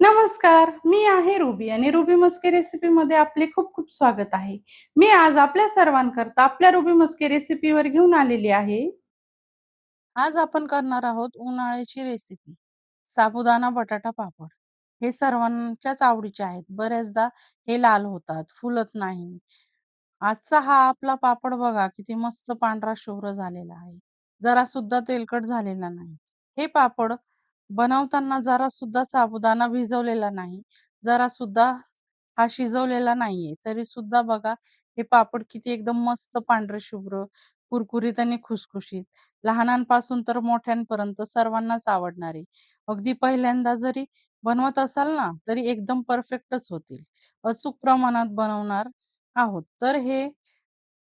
नमस्कार, मी आहे रुबी आणि रुबी मस्के रेसिपीमध्ये आपले खूप खूप स्वागत आहे. मी आज आपल्या सर्वांकरता आपल्या रुबी मस्के रेसिपीवर घेऊन आलेली आहे. आज आपण करणार आहोत उन्हाळ्याची रेसिपी साबुदाणा बटाटा पापड. हे सर्वांच्याच आवडीचे आहेत. बऱ्याचदा हे लाल होतात, फुलत नाही. आजचा हा आपला पापड बघा किती मस्त पांढरा शुभ्र झालेला आहे. जरा सुद्धा तेलकट झालेला नाही. हे पापड बनवताना जरा सुद्धा साबुदाणा भिजवलेला नाही. जरा सुद्धा हा शिजवलेला नाहीये. तरी सुद्धा बघा हे पापड किती एकदम मस्त पांढरे शुभ्र, कुरकुरीत आणि खुसखुशीत. लहानांपासून तर मोठ्यांपर्यंत सर्वांनाच आवडणारे. अगदी पहिल्यांदा जरी बनवत असाल ना, तरी एकदम परफेक्टच होतील. अचूक प्रमाणात बनवणार आहोत. तर हे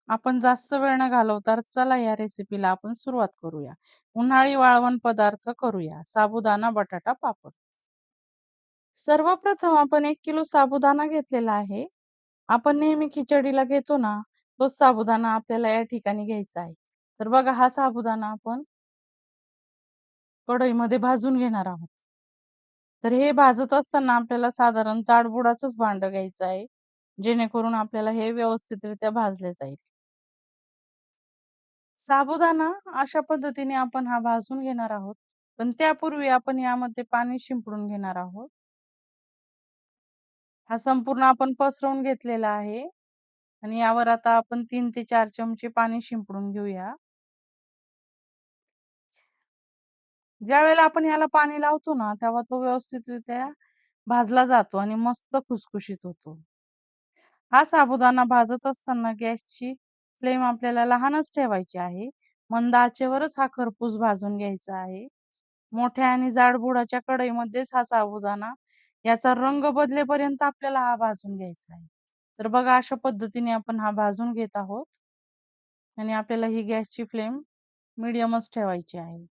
आपण जास्त वेळ न घालवता चला या रेसिपीला आपण सुरुवात करूया. उन्हाळी वाळवण पदार्थ करूया. साबुदाणा बटाटा पापड. सर्वप्रथम आपण 1 किलो साबुदाणा घेतलेला आहे. आपण नेहमी खिचडीला घेतो ना, तोच साबुदाणा आपल्याला या ठिकाणी घ्यायचा आहे. तर बघा हा साबुदाणा आपण कढईमध्ये भाजून घेणार आहोत. तर हे भाजत असताना आपल्याला साधारण जाडबुडाचंच भांडं घ्यायचं आहे, जेणेकरून आपल्याला हे व्यवस्थितरित्या भाजले जाईल. साबुदाणा अशा पद्धतीने आपण हा भाजून घेणार आहोत. पण त्यापूर्वी आपण यामध्ये पाणी शिंपडून घेणार आहोत. हा संपूर्ण आपण पसरवून घेतलेला आहे आणि यावर आता आपण 3 ते 4 चमचे पाणी शिंपडून घेऊया. ज्यावेळेला आपण याला पाणी लावतो ना, तेव्हा तो व्यवस्थितरित्या भाजला जातो आणि मस्त खुसखुशीत होतो. हा साबुदाणा भाजत असताना गॅसची फ्लेम आपल्याला लहानच ठेवायची आहे. मंद आचेवरच हा खरपूस भाजून घ्यायचा आहे. मोठ्या आणि जाडबुडाच्या कढईमध्येच हा साबुदाणा याचा रंग बदलेपर्यंत आपल्याला हा भाजून घ्यायचा आहे. तर बघा अशा पद्धतीने आपण हा भाजून घेत आहोत आणि आपल्याला ही गॅसची फ्लेम मीडियमच ठेवायची आहे.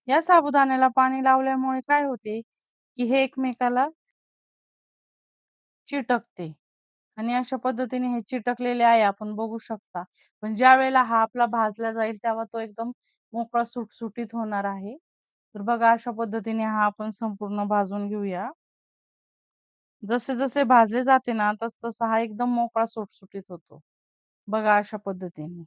या साबुदाण्याला पाणी लावल्यामुळे काय होते, की हे एकमेकाला चिटकते आणि अशा पद्धतीने हे चिटकलेले आहे आपण बघू शकता. पण ज्यावेळेला हा आपला भाजला जाईल तेव्हा तो एकदम मोकळा सुटसुटीत होणार आहे. तर बघा अशा पद्धतीने हा आपण संपूर्ण भाजून घेऊया. जसे-जसे भाजले जाते ना, तसं हा एकदम मोकळा सुटसुटीत होतो. बघा अशा पद्धतीने.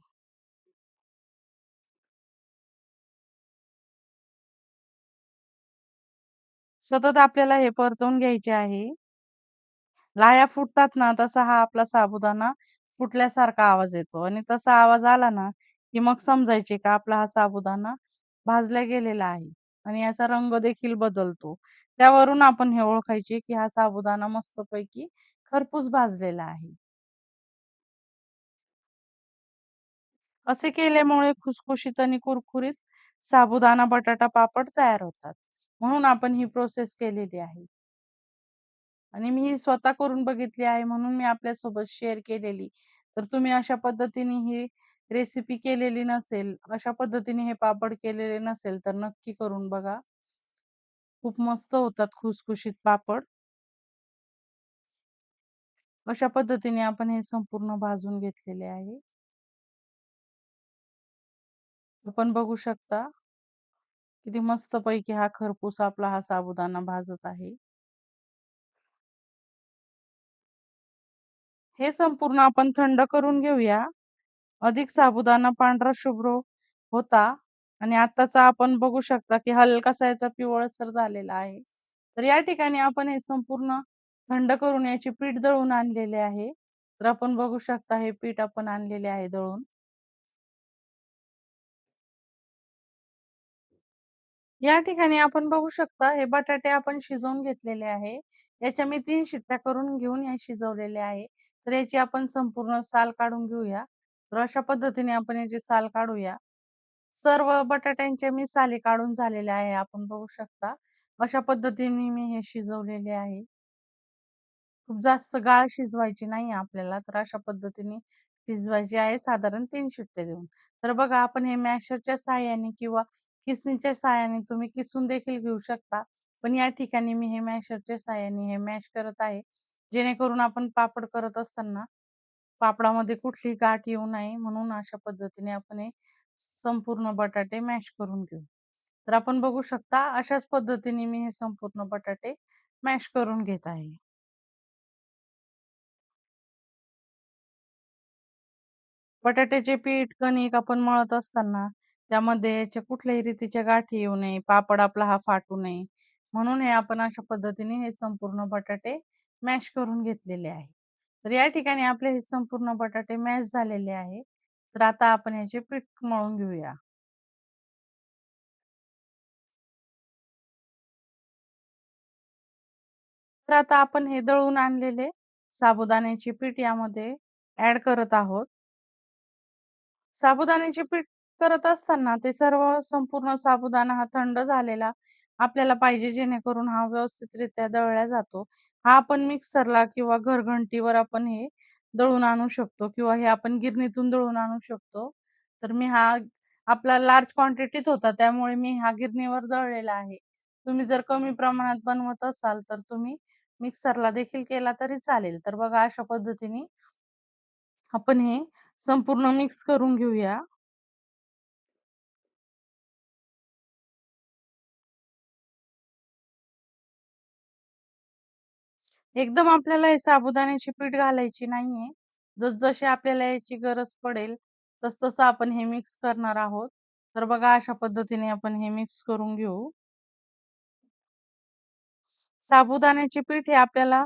सतत आपल्याला हे परतवून घ्यायचे आहे. लाह्या फुटतात ना, तसा हा आपला साबुदाणा फुटल्यासारखा आवाज येतो आणि तसा आवाज आला ना, की मग समजायचे का आपला हा साबुदाणा भाजला गेलेला आहे आणि याचा रंग देखील बदलतो. त्यावरून आपण हे ओळखायचे, की हा साबुदाणा मस्तपैकी खरपूस भाजलेला आहे. असे केल्यामुळे खुसखुशीत आणि कुरकुरीत साबुदाणा बटाटा पापड तयार होतात. म्हणून आपण ही प्रोसेस केलेली आहे. आणि मी ही स्वतः करून बघितली आहे म्हणून मी आपल्यासोबत शेअर केलेली. तर तुम्ही अशा पद्धतीने ही रेसिपी केलेली नसेल, अशा पद्धतीने हे पापड केलेले नसेल, तर नक्की करून बघा. खूप मस्त होतात खुसखुशीत पापड. अशा पद्धतीने आपण हे संपूर्ण भाजून घेतलेले आहे. आपण बघू शकता किती मस्तपैकी हा खरपूस आपला हा साबुदाणा भाजत आहे. हे संपूर्ण आपण थंड करून घेऊया. अधिक साबुदाणा पांढरा शुभ्र होता आणि आताचा आपण बघू शकता की हलकासा याचा पिवळसर झालेला आहे. तर या ठिकाणी आपण हे संपूर्ण थंड करून याचे पीठ दळून आणलेले आहे. तर आपण बघू शकता हे पीठ आपण आणलेले आहे दळून. या ठिकाणी आपण बघू शकता हे बटाटे आपण शिजवून घेतलेले आहे. याच्या मी 3 शिट्ट्या करून घेऊन हे शिजवलेले आहे. तर याची आपण संपूर्ण साल काढून घेऊया. तर अशा पद्धतीने आपण याची साल काढूया. सर्व बटाट्यांच्या मी साली काढून झालेल्या आहे. आपण बघू शकता. अशा पद्धतीने मी हे शिजवलेले आहे. खूप जास्त गाळ शिजवायची नाही आपल्याला. तर अशा पद्धतीने शिजवायची आहे साधारण 3 शिट्टे देऊन. तर बघा आपण हे मॅशरच्या सहाय्याने किंवा किसणीच्या सहाय्याने तुम्ही किसून देखील घेऊ शकता. पण या ठिकाणी मी हे मॅशरच्या सहाय्याने हे मॅश करत आहे. जेणेकरून आपण पापड करत असताना पापडामध्ये कुठली गाठ येऊ नये म्हणून अशा पद्धतीने आपण हे संपूर्ण बटाटे मॅश करून घेऊ. तर आपण बघू शकता अशाच पद्धतीने मी हे संपूर्ण बटाटे मॅश करून घेत आहे. बटाट्याचे पीठ, कणिक आपण मळत असताना त्यामध्ये याच्या कुठल्याही रीतीच्या गाठी येऊ नये, पापड आपला हा फाटू नये, म्हणून हे आपण अशा पद्धतीने हे संपूर्ण बटाटे मॅश करून घेतलेले आहे. तर या ठिकाणी आपले हे संपूर्ण बटाटे मॅश झालेले आहे. तर आता आपण याचे पीठ मळून घेऊया. तर आता आपण हे दळून आणलेले साबुदाण्याचे पीठ यामध्ये ॲड करत आहोत. साबुदाण्याचे पीठ करत असताना ते सर्व संपूर्ण साबुदाणा हा थंड झालेला आपल्याला पाहिजे, जेणेकरून हा व्यवस्थितरित्या दळला जातो. हा आपण मिक्सरला किंवा घरघंटीवर आपण हे दळून आणू शकतो किंवा हे आपण गिरणीतून दळून आणू शकतो. तर मी हा आपला लार्ज क्वांटिटीत होता, त्यामुळे मी हा गिरणीवर दळलेला आहे. तुम्ही जर कमी प्रमाणात बनवत असाल तर तुम्ही मिक्सरला देखील केला तरी चालेल. तर बघा अशा पद्धतीने आपण हे संपूर्ण मिक्स करून घेऊया. एकदम आपल्याला हे साबुदाण्याची पीठ घालायची नाहीये. जसजशी आपल्याला याची गरज पडेल, तसं आपण हे मिक्स करणार आहोत. तर बघा अशा पद्धतीने आपण हे मिक्स करून घेऊ. साबुदाण्याचे पीठ हे आपल्याला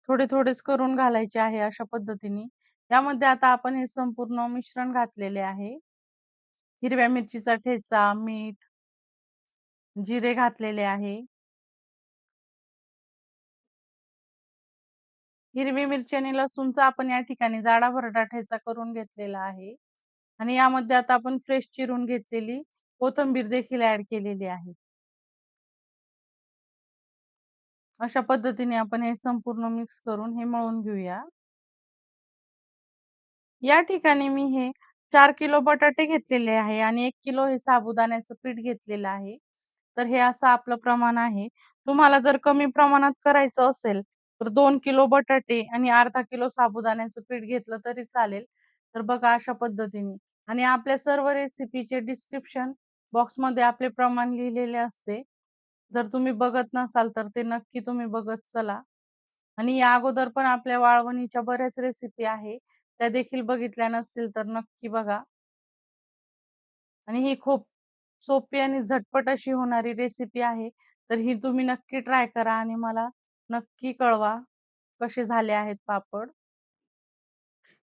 थोडे-थोडेच करून घालायचे आहे अशा पद्धतीने. यामध्ये आता आपण हे संपूर्ण मिश्रण घातलेले आहे. हिरव्या मिरचीचा ठेचा, मीठ, जिरे घातलेले आहे. हिरवी मिरची आणि लसूणचा आपण या ठिकाणी जाडा भरडा ठेचा करून घेतलेला आहे. आणि यामध्ये आता आपण फ्रेश चिरून घेतलेली कोथिंबीर देखील ॲड केलेली आहे. अशा पद्धतीने आपण हे संपूर्ण मिक्स करून हे मळून घेऊया. या ठिकाणी मी हे 4 किलो बटाटे घेतलेले आहे आणि 1 किलो हे साबुदाण्याचं पीठ घेतलेलं आहे. तर हे असं आपलं प्रमाण आहे. तुम्हाला जर कमी प्रमाणात करायचं असेल, तर 2 किलो बटाटे आणि अर्धा किलो साबुदाण्याचं पीठ घेतलं तरी चालेल. तर बघा अशा पद्धतीने आणि आपल्या सर्व रेसिपीचे डिस्क्रिप्शन बॉक्समध्ये आपले प्रमाण लिहिलेले असते. जर तुम्ही बघत नसाल, तर ते नक्की तुम्ही बघत चला. आणि या अगोदर पण आपल्या वाळवणीच्या बऱ्याच रेसिपी आहे. त्या देखील बघितल्या नसतील तर नक्की बघा. आणि ही खूप सोपी आणि झटपट अशी होणारी रेसिपी आहे. तर ही तुम्ही नक्की ट्राय करा आणि मला नक्की कळवा कसे झाले आहेत पापड.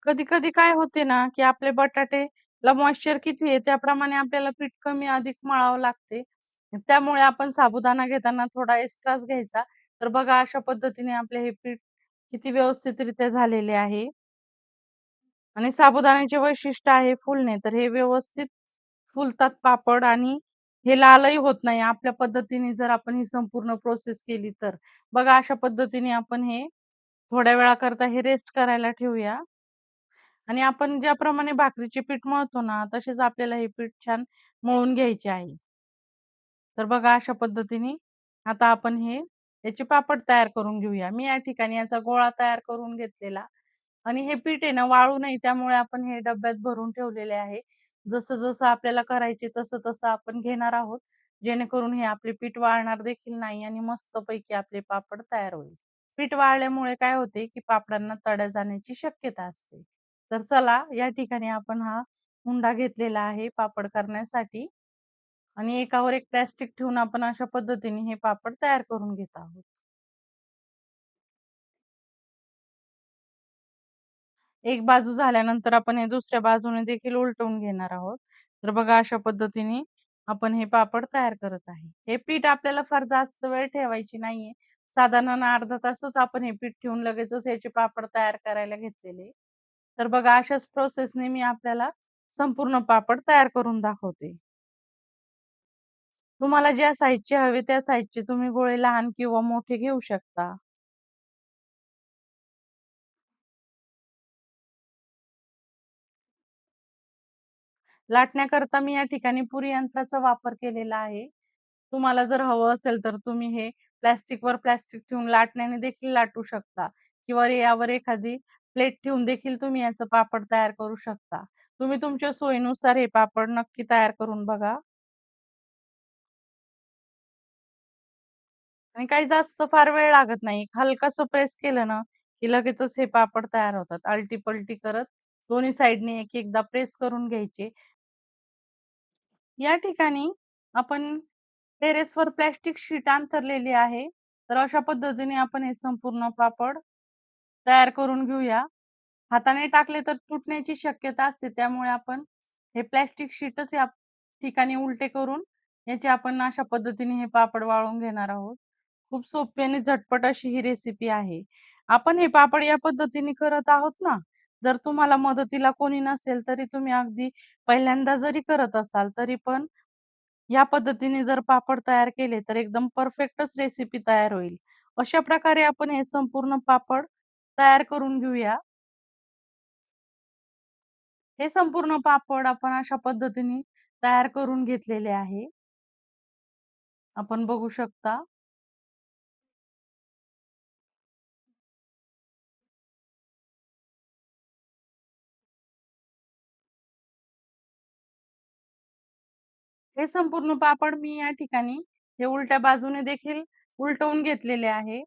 कधी-कधी काय होते ना, की आपले बटाटेला मॉइश्चर किती आहे त्याप्रमाणे आपल्याला पीठ कमी अधिक मळावं लागते. त्यामुळे आपण साबुदाणा घेताना थोडा एक्स्ट्राच घ्यायचा. तर बघा अशा पद्धतीने आपले हे पीठ किती व्यवस्थितरित्या झालेले आहे. आणि साबुदाण्याचे वैशिष्ट्य आहे फुलणे. तर हे व्यवस्थित फुलतात पापड आणि हे लालही होत नाही आपल्या पद्धतीने जर आपण ही संपूर्ण प्रोसेस केली तर. बघा अशा पद्धतीने आपण हे थोड्या वेळाकरता हे रेस्ट करायला ठेवूया. आणि आपण ज्याप्रमाणे भाकरीचे पीठ मळतो ना, तसेच आपल्याला हे पीठ छान मळून घ्यायचे आहे. तर बघा अशा पद्धतीने आता आपण हे याचे पापड तयार करून घेऊया. मी या ठिकाणी याचा गोळा तयार करून घेतलेला आणि हे पीठ आहे ना वाळू नये त्यामुळे आपण हे डब्यात भरून ठेवलेले आहे. जसं-जसं आपल्याला करायचे तसं-तसं आपण घेणार आहोत. जेणेकरून हे आपले पीठ वाळणार देखील नाही आणि मस्तपैकी आपले पापड तयार होईल. पीठ वाळल्यामुळे काय होते, की पापडांना तडा जाण्याची शक्यता असते. तर चला या ठिकाणी आपण हा हुंडा घेतलेला आहे पापड करण्यासाठी आणि एकावर एक प्लास्टिक ठेवून आपण अशा पद्धतीने हे पापड तयार करून घेत आहोत. एक बाजू झाल्यानंतर आपण हे दुसऱ्या बाजूने देखील उलटवून घेणार आहोत. तर बघा अशा पद्धतीने आपण हे पापड तयार करत आहे. हे पीठ आपल्याला फार जास्त वेळ ठेवायची नाहीये. साधारण अर्धा तासच आपण हे पीठ ठेवून लगेचच याचे पापड तयार करायला घेतलेले. तर बघा अशाच प्रोसेसने मी आपल्याला संपूर्ण पापड तयार करून दाखवते. तुम्हाला ज्या साइजचे हवे त्या साइजचे तुम्ही गोळे लहान किंवा मोठे घेऊ शकता. लाटण्याकरता मी या ठिकाणी पुरी यंत्राचा वापर केलेला आहे. तुम्हाला जर हवं असेल तर तुम्ही हे प्लास्टिकवर प्लास्टिक ठेवून लाटण्याने देखील लाटू शकता किंवा यावर एखादी प्लेट ठेवून देखील तुम्ही याचं पापड तयार करू शकता. तुम्ही तुमच्या सोयीनुसार हे पापड नक्की तयार करून बघा. आणि काही जास्त फार वेळ लागत नाही. हलकसं प्रेस केलं ना, की लगेचच हे पापड तयार होतात. आलटी-पलटी करत दोन्ही साइडने एक-एकदा प्रेस करून घ्यायचे. या ठिकाणी आपण टेरेसवर प्लास्टिक शीट अंथरलेली आहे. तर अशा पद्धतीने आपण हे संपूर्ण पापड तयार करून घेऊया. हाताने टाकले तर तुटण्याची शक्यता असते. त्यामुळे आपण हे प्लास्टिक शीटच या ठिकाणी उलटे करून याचे आपण अशा पद्धतीने हे पापड वाळवून घेणार आहोत. खूप सोपी आणि झटपट अशी ही रेसिपी आहे. आपण हे पापड या पद्धतीने करत आहोत ना, जर तुम्हाला मदतीला कोणी नसेल तरी तुम्ही अगदी पहिल्यांदा जरी करत असाल तरी पण या पद्धतीने जर पापड तयार केले तर एकदम परफेक्टच रेसिपी तयार होईल. अशा प्रकारे आपण हे संपूर्ण पापड तयार करून घेऊया. हे संपूर्ण पापड आपण अशा पद्धतीने तयार करून घेतलेले आहे. आपण बघू शकता. हे संपूर्ण पापड मी या ठिकाणी हे उलट्या बाजूने देखील उलटवून घेतलेले आहे.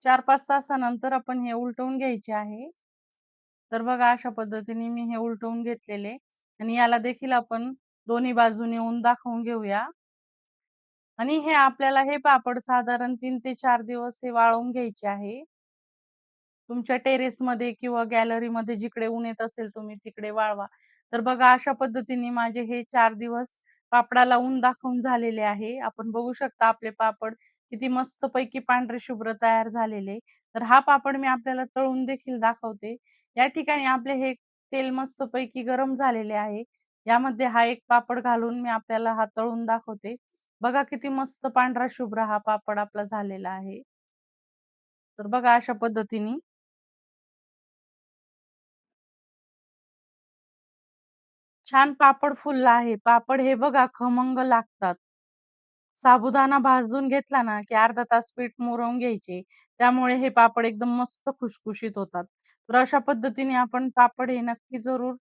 4-5 तासानंतर आपण हे उलटवून घ्यायचे आहे. तर बघा अशा पद्धतीने मी हे उलटवून घेतलेले आणि याला देखील आपण दोन्ही बाजूने ऊन दाखवून घेऊया. आणि हे आपल्याला हे पापड साधारण 3 ते 4 दिवस हे वाळवून घ्यायचे आहे. तुमच्या टेरेसमध्ये किंवा गॅलरीमध्ये जिकडे ऊन येत असेल तुम्ही तिकडे वाळवा. तर बघा अशा पद्धतीने माझे हे 4 दिवस पापडाला ऊन दाखवून झालेले आहे. आपण बघू शकता आपले पापड किती मस्तपैकी पांढरे शुभ्र तयार झालेले. तर हा पापड मी आपल्याला तळून देखील दाखवते. या ठिकाणी आपले हे तेल मस्तपैकी गरम झालेले आहे. यामध्ये हा एक पापड घालून मी आपल्याला हा तळून दाखवते. बघा किती मस्त पांढरा शुभ्र हा पापड आपला झालेला आहे. तर बघा अशा पद्धतीने छान पापड फुलला आहे. पापड हे बघा खमंग लागतात. साबुदाणा भाजून घेतला ना, की अर्धा तास पीठ मुरवून घ्यायचे. त्यामुळे हे पापड एकदम मस्त खुसखुशीत होतात. तर अशा पद्धतीने आपण पापड हे नक्की जरूर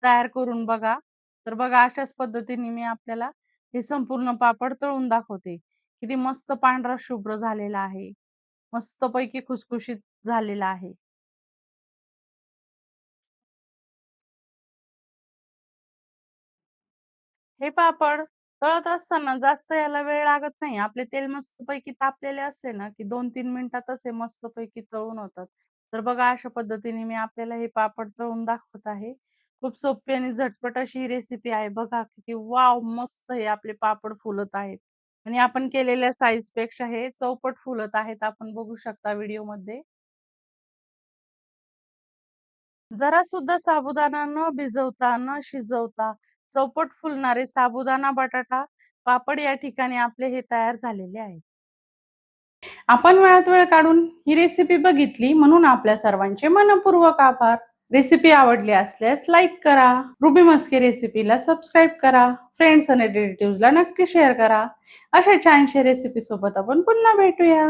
तयार करून बघा. तर बघा अशाच पद्धतीने मी आपल्याला हे संपूर्ण पापड तळून दाखवते. किती मस्त पांढरा शुभ्र झालेला आहे. मस्तपैकी खुसखुशीत झालेला आहे. हे पापड तळत असताना जास्त याला वेळ लागत नाही. आपले तेल मस्तपैकी तापलेले असले ना, की 2-3 मिनिटातच हे मस्तपैकी तळून होतात. तर बघा अशा पद्धतीने मी आपल्याला हे पापड तळून दाखवत आहे. खूप सोपी आणि झटपट अशी ही रेसिपी आहे. बघा किती वॉव! मस्त हे आपले पापड फुलत आहेत आणि आपण केलेल्या साइजपेक्षा हे चौपट फुलत आहेत. आपण बघू शकता व्हिडिओमध्ये. जरा सुद्धा साबुदाणा न भिजवता, न शिजवता चौपट फुलणारे साबुदाणा बटाटा पापड या ठिकाणी आपले हे तयार झालेले आहे. आपण वेळात वेळ काढून ही रेसिपी बघितली म्हणून आपल्या सर्वांचे मनःपूर्वक आभार. रेसिपी आवडली असल्यास लाईक करा. रुबी मस्के रेसिपीला सबस्क्राईब करा. फ्रेंड्स आणि रिलेटिव्हजला नक्की शेअर करा. अशा छानशा रेसिपी सोबत आपण पुन्हा भेटूया.